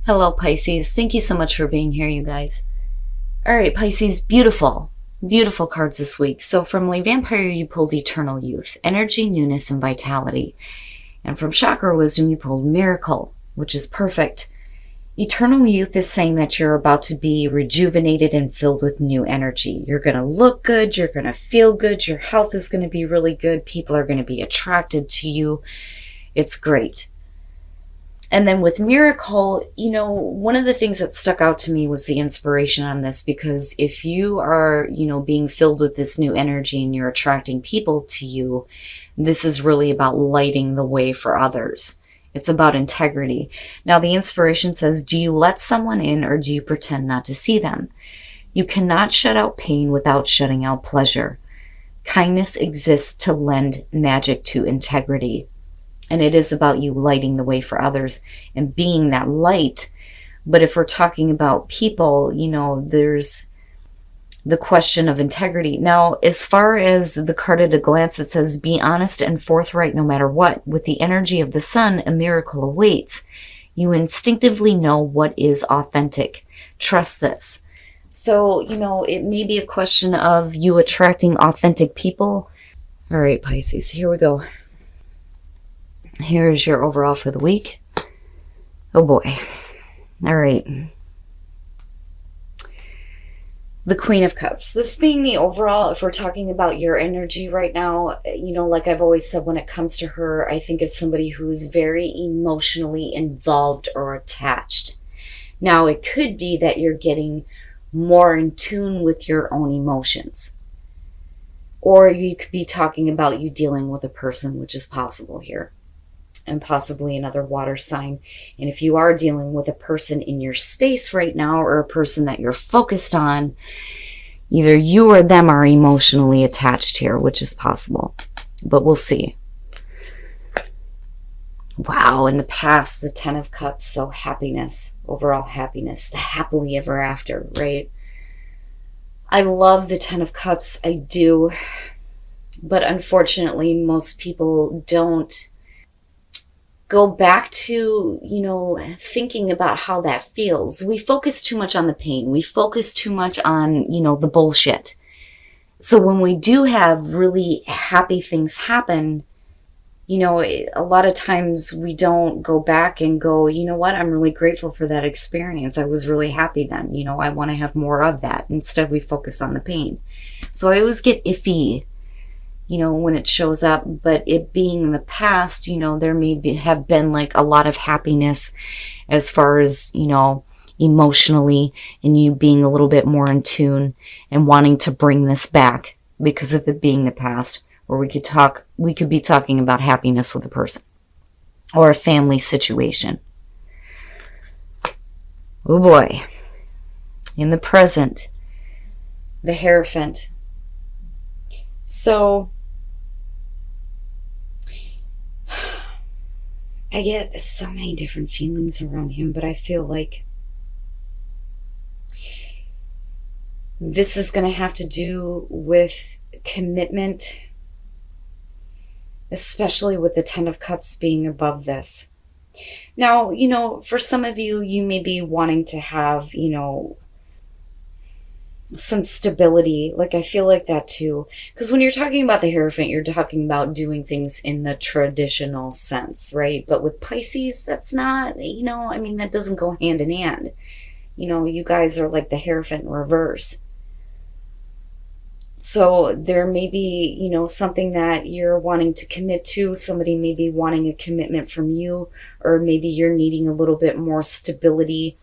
Hello, Pisces. Thank you so much for being here, you guys. All right, Pisces, beautiful, beautiful cards this week. So from Le Vampire, you pulled Eternal Youth, Energy, Newness, and Vitality. And from Chakra Wisdom, you pulled Miracle, which is perfect. Eternal Youth is saying that you're about to be rejuvenated and filled with new energy. You're going to look good. You're going to feel good. Your health is going to be really good. People are going to be attracted to you. It's great. And then with Miracle, one of the things that stuck out to me was the inspiration on this, because if you are, being filled with this new energy and you're attracting people to you, this is really about lighting the way for others. It's about integrity. Now, the inspiration says, do you let someone in or do you pretend not to see them? You cannot shut out pain without shutting out pleasure. Kindness exists to lend magic to integrity. And it is about you lighting the way for others and being that light. But if we're talking about people, there's the question of integrity. Now, as far as the card at a glance, it says, be honest and forthright no matter what. With the energy of the sun, a miracle awaits. You instinctively know what is authentic. Trust this. So, it may be a question of you attracting authentic people. All right, Pisces, here we go. Here's your overall for the week. Oh boy. All right. The Queen of Cups. This being the overall, if we're talking about your energy right now, like I've always said, when it comes to her, I think it's somebody who's very emotionally involved or attached. Now, it could be that you're getting more in tune with your own emotions. Or you could be talking about you dealing with a person, which is possible here. And possibly another water sign. And if you are dealing with a person in your space right now, or a person that you're focused on, either you or them are emotionally attached here, which is possible. But we'll see. Wow, in the past, the Ten of Cups, so happiness, overall happiness, the happily ever after, right? I love the Ten of Cups, I do. But unfortunately, most people don't go back to, thinking about how that feels. We focus too much on the pain. We focus too much on, the bullshit. So when we do have really happy things happen, a lot of times we don't go back and go, you know what, I'm really grateful for that experience. I was really happy then. I want to have more of that. Instead, we focus on the pain. So I always get iffy when it shows up, but it being in the past, there may have been like a lot of happiness as far as, emotionally, and you being a little bit more in tune and wanting to bring this back because of it being the past, where we could be talking about happiness with a person or a family situation. Oh boy. In the present, the Hierophant. So I get so many different feelings around him, but I feel like this is going to have to do with commitment, especially with the Ten of Cups being above this. Now, for some of you, you may be wanting to have, some stability. Like, I feel like that too. Because when you're talking about the Hierophant, you're talking about doing things in the traditional sense, right? But with Pisces, that's not, that doesn't go hand in hand. You guys are like the Hierophant in reverse. So there may be, something that you're wanting to commit to. Somebody may be wanting a commitment from you, or maybe you're needing a little bit more stability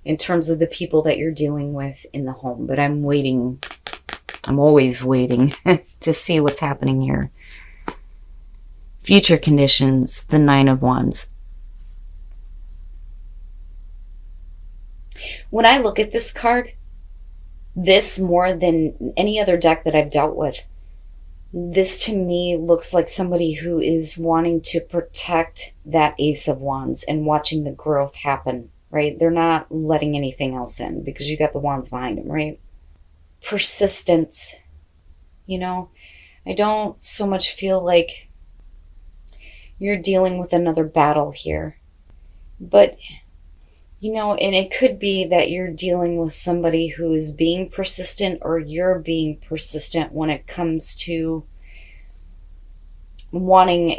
in terms of the people that you're dealing with in the home. But I'm waiting. I'm always waiting to see what's happening here. Future conditions, the Nine of Wands. When I look at this card, this more than any other deck that I've dealt with, this to me looks like somebody who is wanting to protect that Ace of Wands and watching the growth happen. Right? They're not letting anything else in because you got the wands behind them, right? Persistence. I don't so much feel like you're dealing with another battle here. But And it could be that you're dealing with somebody who is being persistent, or you're being persistent when it comes to wanting,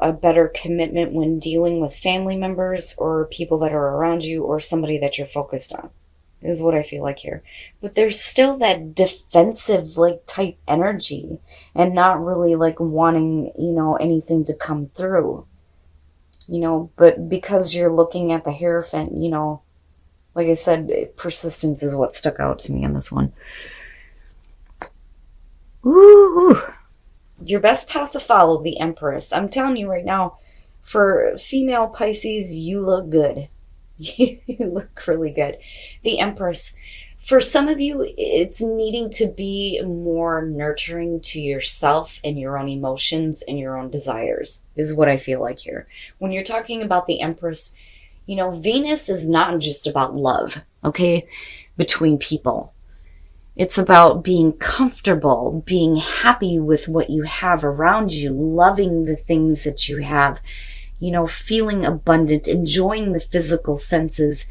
a better commitment when dealing with family members or people that are around you, or somebody that you're focused on, is what I feel like here. But there's still that defensive like type energy, and not really like wanting, anything to come through. But because you're looking at the Hierophant, like I said, persistence is what stuck out to me in this one. Ooh. Your best path to follow, the Empress. I'm telling you right now, for female Pisces, you look good. You look really good. The Empress. For some of you, it's needing to be more nurturing to yourself and your own emotions and your own desires, is what I feel like here. When you're talking about the Empress, Venus is not just about love, okay, between people. It's about being comfortable, being happy with what you have around you, loving the things that you have, feeling abundant, enjoying the physical senses.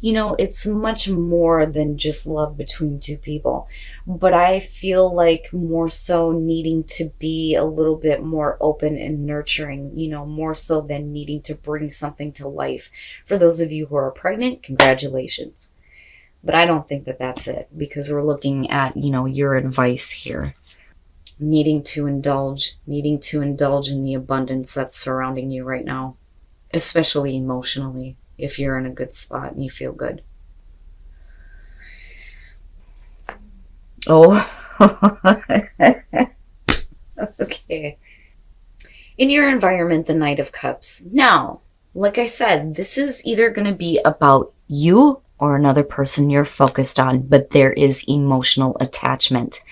It's much more than just love between two people. But I feel like more so needing to be a little bit more open and nurturing, more so than needing to bring something to life. For those of you who are pregnant, congratulations. But I don't think that that's it, because we're looking at, your advice here. Needing to indulge in the abundance that's surrounding you right now, especially emotionally, if you're in a good spot and you feel good. Oh, okay. In your environment, the Knight of Cups. Now, like I said, this is either going to be about you or another person you're focused on, but there is emotional attachment.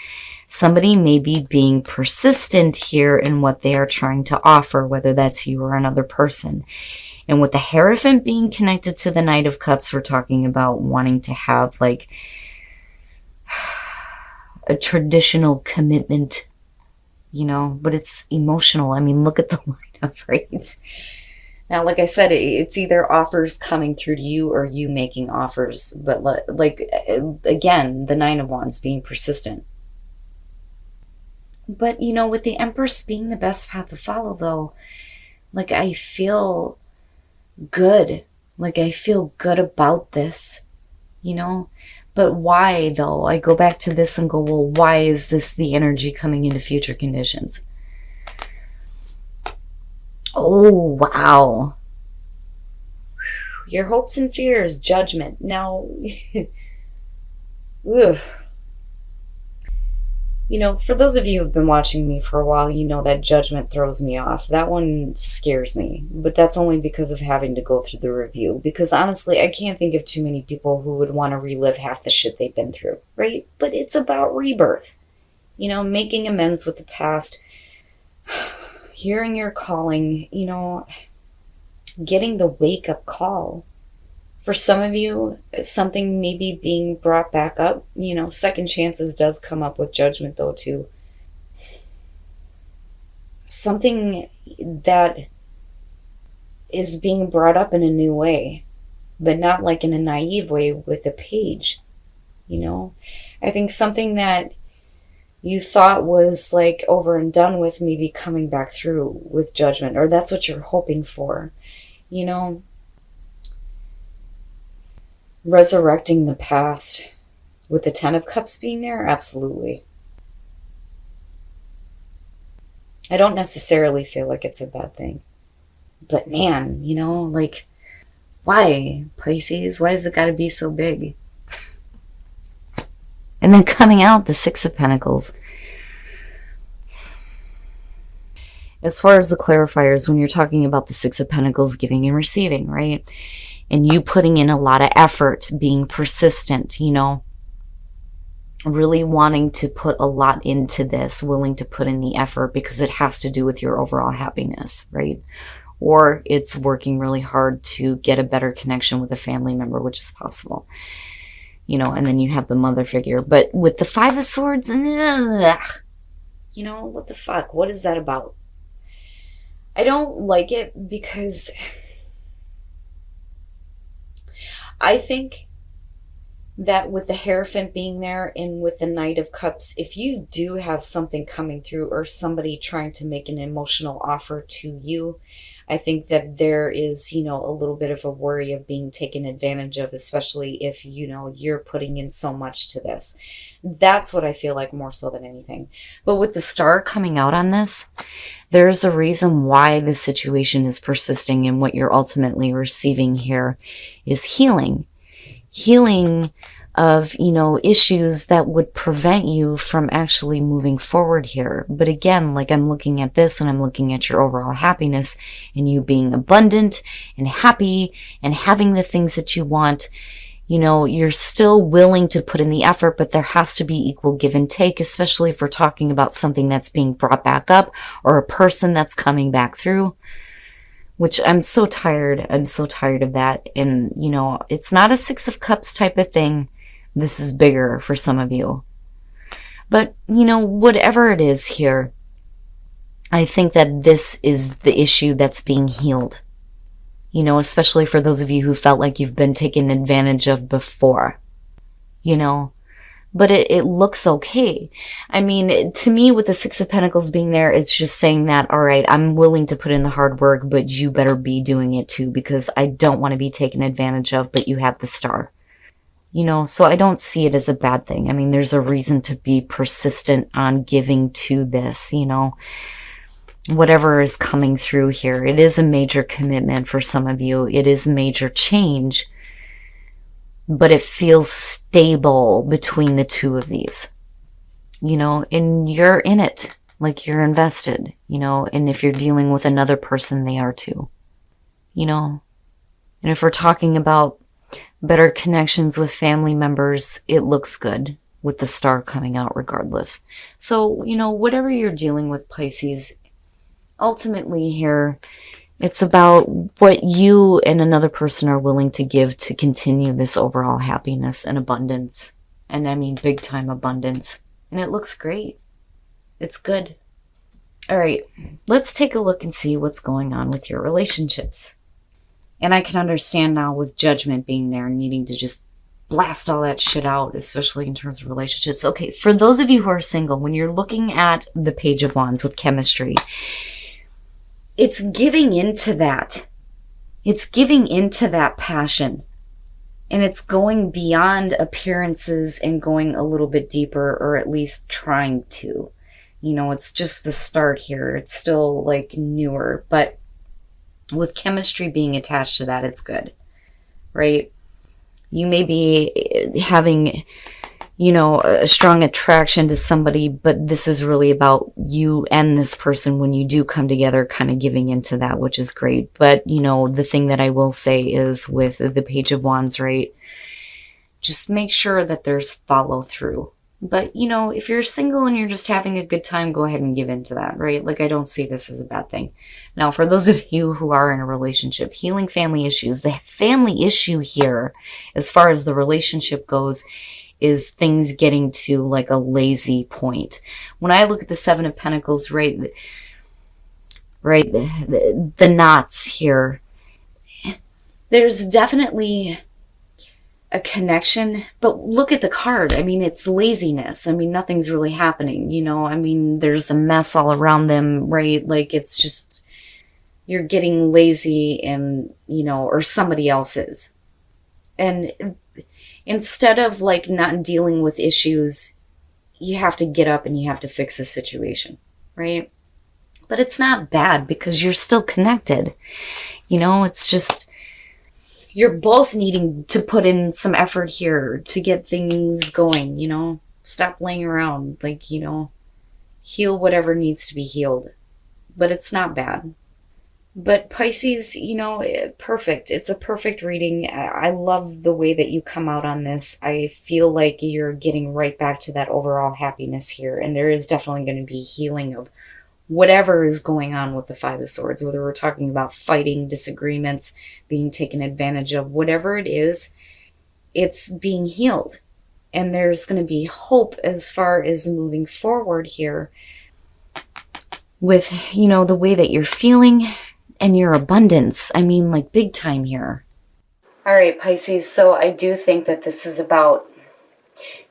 Somebody may be being persistent here in what they are trying to offer, whether that's you or another person. And with the Hierophant being connected to the Knight of Cups, we're talking about wanting to have like a traditional commitment, but it's emotional. I mean, look at the lineup, right? Now, like I said, it's either offers coming through to you or you making offers. But like again, the Nine of Wands being persistent. But, with the Empress being the best path to follow, though, like I feel good. Like I feel good about this, But why, though? I go back to this and go, well, why is this the energy coming into future conditions? Oh, wow. Your hopes and fears, judgment. Now, ugh. For those of you who've been watching me for a while, that judgment throws me off. That one scares me. But that's only because of having to go through the review. Because honestly, I can't think of too many people who would want to relive half the shit they've been through, right? But it's about rebirth. Making amends with the past. Hearing your calling, getting the wake-up call. For some of you, something maybe being brought back up. Second chances does come up with judgment, though, too. Something that is being brought up in a new way, but not like in a naive way with the Page. I think something that you thought was like over and done with, maybe coming back through with judgment, or that's what you're hoping for, resurrecting the past with the Ten of Cups being there. Absolutely. I don't necessarily feel like it's a bad thing, but man, like, why, Pisces? Why does it got to be so big? And then coming out, the Six of Pentacles. As far as the clarifiers, when you're talking about the Six of Pentacles, giving and receiving, right? And you putting in a lot of effort, being persistent, really wanting to put a lot into this, willing to put in the effort because it has to do with your overall happiness, right? Or it's working really hard to get a better connection with a family member, which is possible. And then you have the mother figure. But with the Five of Swords, what the fuck? What is that about? I don't like it because I think that with the Hierophant being there and with the Knight of Cups, if you do have something coming through or somebody trying to make an emotional offer to you, I think that there is, a little bit of a worry of being taken advantage of, especially if, you're putting in so much to this. That's what I feel like more so than anything. But with the Star coming out on this, there's a reason why this situation is persisting, and what you're ultimately receiving here is healing. Healing of, issues that would prevent you from actually moving forward here. But again, like, I'm looking at this and I'm looking at your overall happiness and you being abundant and happy and having the things that you want. You're still willing to put in the effort, but there has to be equal give and take, especially if we're talking about something that's being brought back up or a person that's coming back through. Which I'm so tired. I'm so tired of that. And, it's not a Six of Cups type of thing. This is bigger for some of you. But, whatever it is here, I think that this is the issue that's being healed. Especially for those of you who felt like you've been taken advantage of before. But it looks okay. I mean, to me, with the Six of Pentacles being there, it's just saying that, all right, I'm willing to put in the hard work, but you better be doing it too, because I don't want to be taken advantage of, but you have the Star. So I don't see it as a bad thing. I mean, there's a reason to be persistent on giving to this, whatever is coming through here. It is a major commitment for some of you. It is major change. But it feels stable between the two of these, and you're in it, like you're invested, and if you're dealing with another person, they are too, and if we're talking about better connections with family members, it looks good with the Star coming out regardless. So, whatever you're dealing with, Pisces, ultimately here, it's about what you and another person are willing to give to continue this overall happiness and abundance. And I mean big time abundance. And it looks great. It's good. All right, let's take a look and see what's going on with your relationships. And I can understand now with Judgment being there, needing to just blast all that shit out, especially in terms of relationships. Okay, for those of you who are single, when you're looking at the Page of Wands with chemistry, it's giving into that. It's giving into that passion. And it's going beyond appearances and going a little bit deeper, or at least trying to. It's just the start here. It's still like newer. But with chemistry being attached to that, it's good. Right? You may be having, a strong attraction to somebody, but this is really about you and this person when you do come together, kind of giving into that, which is great. But, the thing that I will say is with the Page of Wands, right, just make sure that there's follow through. But, if you're single and you're just having a good time, go ahead and give into that, right? Like, I don't see this as a bad thing. Now, for those of you who are in a relationship, healing family issues, the family issue here, as far as the relationship goes, is things getting to like a lazy point. When I look at the Seven of Pentacles, right, the knots here, there's definitely a connection, but look at the card. I mean, it's laziness. I mean, nothing's really happening, I mean, there's a mess all around them, right? Like, it's just, you're getting lazy and, or somebody else is. And instead of like not dealing with issues, you have to get up and you have to fix the situation, right? But it's not bad because you're still connected. It's just, you're both needing to put in some effort here to get things going, stop laying around, like, heal whatever needs to be healed. But it's not bad. But Pisces, perfect. It's a perfect reading. I love the way that you come out on this. I feel like you're getting right back to that overall happiness here. And there is definitely going to be healing of whatever is going on with the Five of Swords, whether we're talking about fighting, disagreements, being taken advantage of, whatever it is, it's being healed. And there's going to be hope as far as moving forward here with, the way that you're feeling and your abundance. I mean, like, big time here. All right, Pisces, so I do think that this is about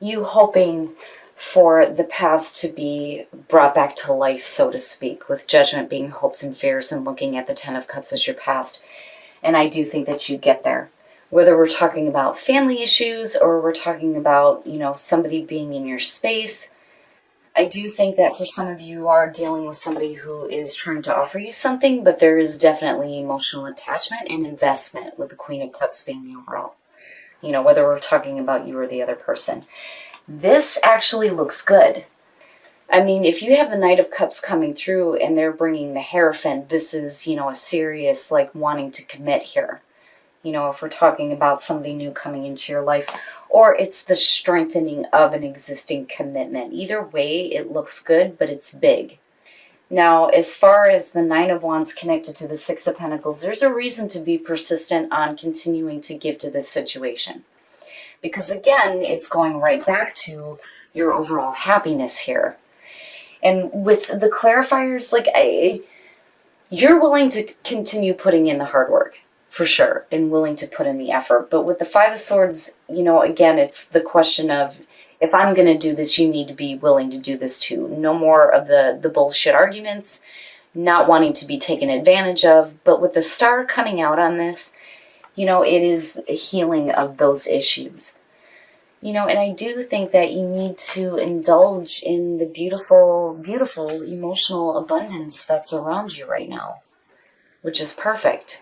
you hoping for the past to be brought back to life, so to speak, with Judgment being hopes and fears and looking at the Ten of Cups as your past. And I do think that you get there. Whether we're talking about family issues or we're talking about, somebody being in your space, I do think that for some of you are dealing with somebody who is trying to offer you something, but there is definitely emotional attachment and investment with the Queen of Cups being the overall. Whether we're talking about you or the other person. This actually looks good. I mean, if you have the Knight of Cups coming through and they're bringing the Hierophant, this is, a serious, wanting to commit here. If we're talking about somebody new coming into your life, or it's the strengthening of an existing commitment. Either way, it looks good, but it's big. Now, as far as the Nine of Wands connected to the Six of Pentacles, there's a reason to be persistent on continuing to give to this situation. Because again, it's going right back to your overall happiness here. And with the clarifiers, you're willing to continue putting in the hard work, for sure, and willing to put in the effort. But with the Five of Swords, again, it's the question of, if I'm going to do this, you need to be willing to do this too. No more of the bullshit arguments, not wanting to be taken advantage of. But with the Star coming out on this, it is a healing of those issues. And I do think that you need to indulge in the beautiful, beautiful emotional abundance that's around you right now, which is perfect,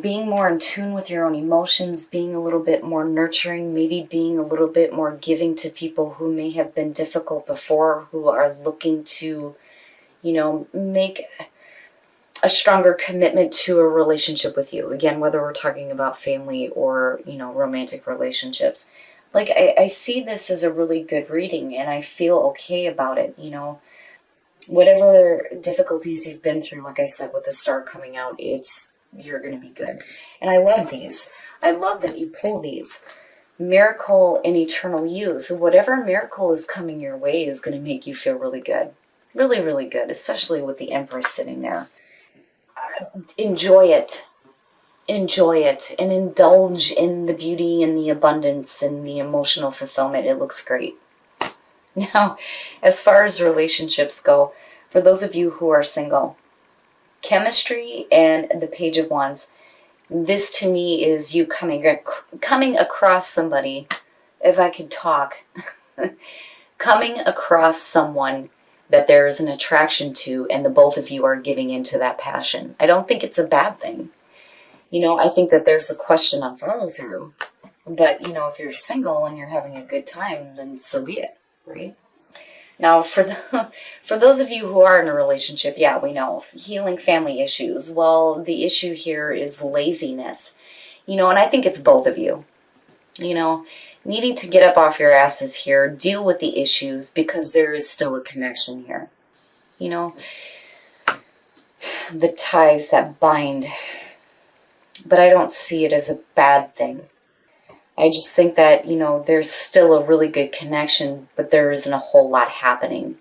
Being more in tune with your own emotions, being a little bit more nurturing, maybe being a little bit more giving to people who may have been difficult before, who are looking to, make a stronger commitment to a relationship with you. Again, whether we're talking about family or, romantic relationships. I see this as a really good reading and I feel okay about it, Whatever difficulties you've been through, like I said, with the Star coming out, you're going to be good. And I love these. I love that you pull these. Miracle and eternal youth. Whatever miracle is coming your way is going to make you feel really good. Really, really good, especially with the Empress sitting there. Enjoy it. Enjoy it and indulge in the beauty and the abundance and the emotional fulfillment. It looks great. Now, as far as relationships go, for those of you who are single, chemistry and the Page of Wands, this to me is you coming across somebody, if I could talk, coming across someone that there is an attraction to and the both of you are giving into that passion. I don't think it's a bad thing. I think that there's a question on follow through, but if you're single and you're having a good time, then so be it. Right? Now, for those of you who are in a relationship, yeah, we know, healing family issues. Well, the issue here is laziness, and I think it's both of you, needing to get up off your asses here, deal with the issues because there is still a connection here, the ties that bind, but I don't see it as a bad thing. I just think that, there's still a really good connection, but there isn't a whole lot happening.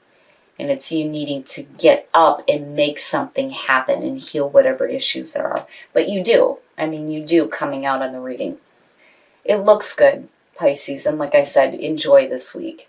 And it's you needing to get up and make something happen and heal whatever issues there are. But you do. You do coming out on the reading. It looks good, Pisces. And like I said, enjoy this week.